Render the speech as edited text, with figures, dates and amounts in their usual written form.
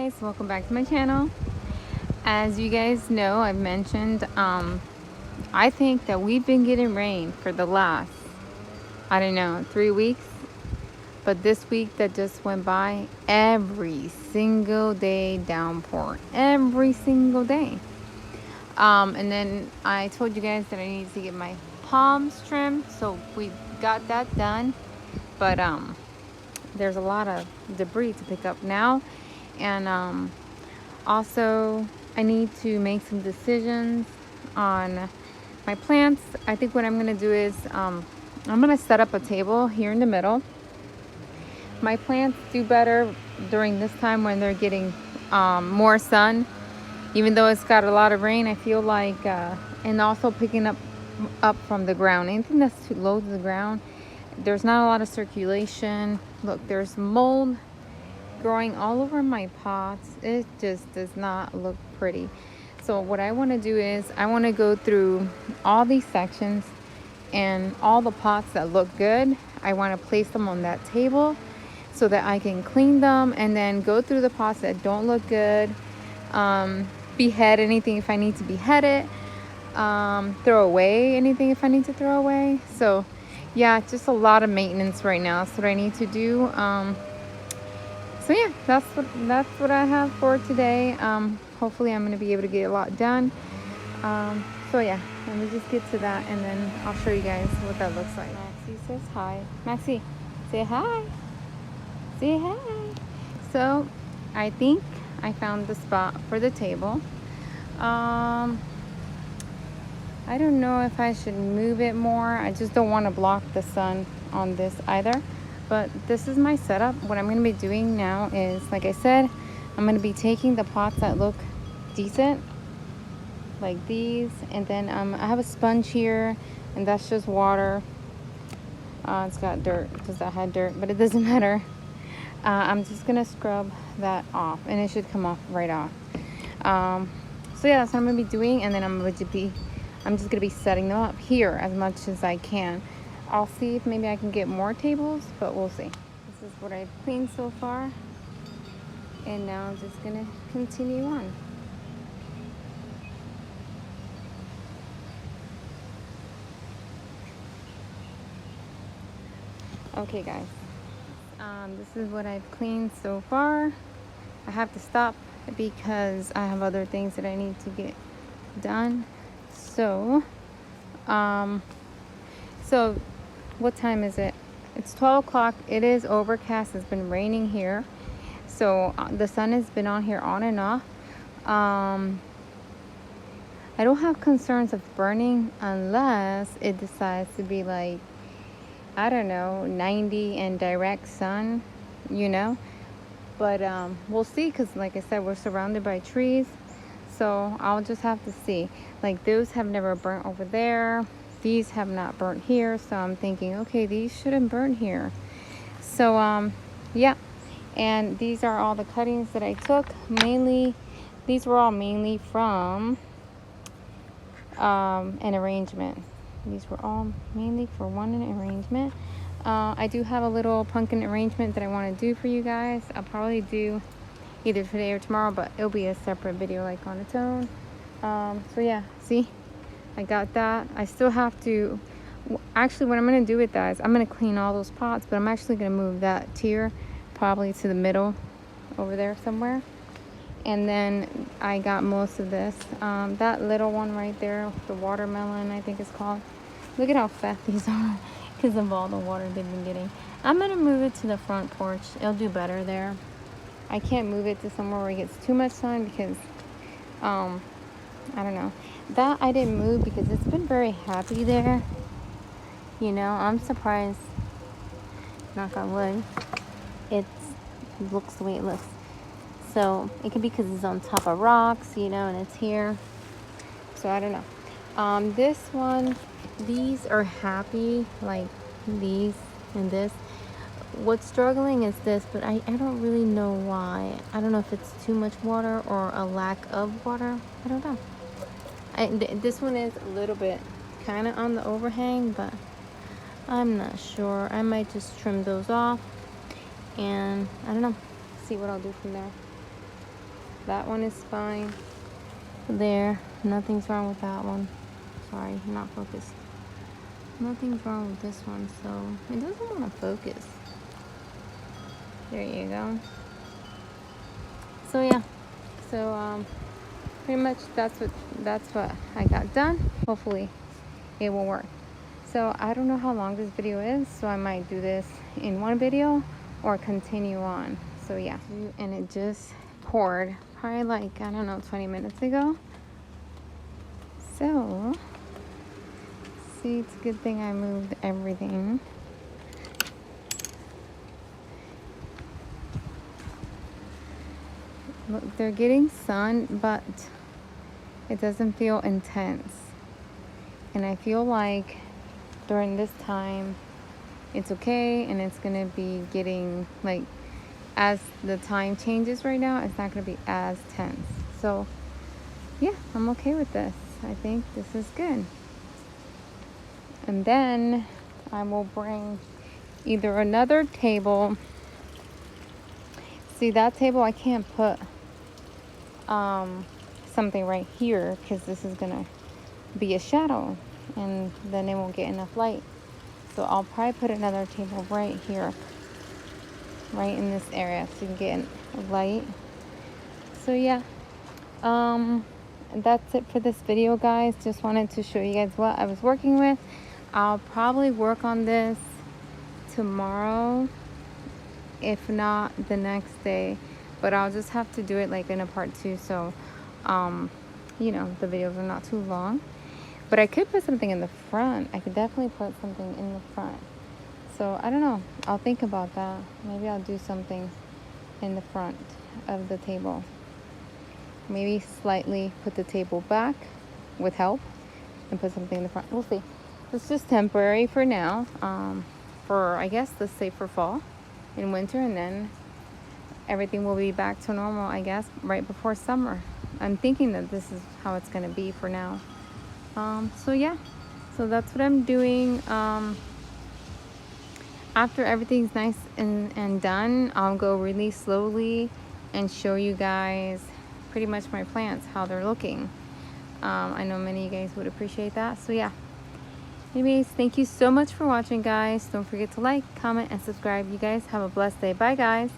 guys, welcome back to my channel. As you guys know, I've mentioned I think that we've been getting rain for the last, I don't know, 3 weeks. But this week that just went by, every single day downpour, every single day. And then I told you guys that I needed to get my palms trimmed, so we got that done. But there's a lot of debris to pick up now, and also I need to make some decisions on my plants. I think what I'm gonna do is I'm gonna set up a table here in the middle. My plants do better during this time when they're getting more sun, even though it's got a lot of rain. I feel like and also picking up from the ground, anything that's too low to the ground, there's not a lot of circulation. Look, there's mold growing all over my pots. It just does not look pretty. So what I want to do is I want to go through all these sections, and all the pots that look good, I want to place them on that table so that I can clean them, and then go through the pots that don't look good, behead anything if I need to behead it, throw away anything if I need to throw away. So yeah, just a lot of maintenance right now. That's what I need to do. So yeah, that's what I have for today. Hopefully I'm going to be able to get a lot done. So yeah, let me just get to that, and then I'll show you guys what that looks like. Maxie says hi. Maxie, say hi. Say hi. So I think I found the spot for the table. I don't know if I should move it more. I just don't want to block the sun on this either. But this is my setup. What I'm going to be doing now is, like I said, I'm going to be taking the pots that look decent, like these, and then I have a sponge here, and that's just water. It's got dirt because I had dirt, but it doesn't matter. I'm just going to scrub that off, and it should come off right off. So yeah, that's what I'm going to be doing, and then I'm just going to be setting them up here as much as I can. I'll see if maybe I can get more tables, but we'll see. This is what I've cleaned so far, and now I'm just going to continue on. Okay guys, this is what I've cleaned so far. I have to stop because I have other things that I need to get done. So what time is it? It's 12 o'clock. It is overcast. It's been raining here, so the sun has been on here on and off. I don't have concerns of burning unless it decides to be like, I don't know, 90 and direct sun, but we'll see, because like I said, we're surrounded by trees, so I'll just have to see. Like, those have never burnt over there, these have not burnt here, so I'm thinking, okay, these shouldn't burn here. So yeah, and these are all the cuttings that I took. Mainly, these were all mainly from an arrangement. These were all mainly for one arrangement. I do have a little pumpkin arrangement that I want to do for you guys. I'll probably do either today or tomorrow, but it'll be a separate video, like, on its own. So yeah, see, I got that. I still have to, actually what I'm going to do with that is I'm going to clean all those pots, but I'm actually going to move that tier probably to the middle over there somewhere. And then I got most of this. That little one right there, the watermelon, I think it's called. Look at how fat these are because of all the water they've been getting. I'm going to move it to the front porch. It'll do better there. I can't move it to somewhere where it gets too much sun because, I don't know. That I didn't move because it's been very happy there. I'm surprised, knock on wood, it looks the way it looks. So it could be because it's on top of rocks, and it's here. So I don't know. This one, these are happy, like these and this. What's struggling is this, but I don't really know why. I don't know if it's too much water or a lack of water. I don't know. This one is a little bit kind of on the overhang, but I'm not sure. I might just trim those off, and I don't know, see what I'll do from there. That one is fine. There, nothing's wrong with that one. Sorry, not focused. Nothing's wrong with this one, so it doesn't want to focus. There you go. So yeah, so pretty much that's what I got done. Hopefully it will work. So I don't know how long this video is, so I might do this in one video or continue on. So yeah, and it just poured probably like, I don't know, 20 minutes ago. So see, it's a good thing I moved everything. Look, they're getting sun, but it doesn't feel intense. And I feel like during this time it's okay, and it's gonna be getting like, as the time changes right now, it's not gonna be as tense. So yeah, I'm okay with this. I think this is good. And then I will bring either another table. See, that table I can't put something right here because this is gonna be a shadow and then it won't get enough light. So I'll probably put another table right here, right in this area, so you can get light. So yeah, that's it for this video, guys. Just wanted to show you guys what I was working with. I'll probably work on this tomorrow, if not the next day, but I'll just have to do it like in a part 2, so you know, the videos are not too long. But I could put something in the front. I could definitely put something in the front. So I don't know, I'll think about that. Maybe I'll do something in the front of the table. Maybe slightly put the table back with help and put something in the front. We'll see. It's just temporary for now, for, I guess, let's say for fall and winter, and then everything will be back to normal, I guess, right before summer. I'm thinking that this is how it's going to be for now. So yeah, so that's what I'm doing. After everything's nice and done, I'll go really slowly and show you guys pretty much my plants, how they're looking. I know many of you guys would appreciate that. So yeah, anyways, thank you so much for watching, guys. Don't forget to like, comment, and subscribe. You guys have a blessed day. Bye, guys.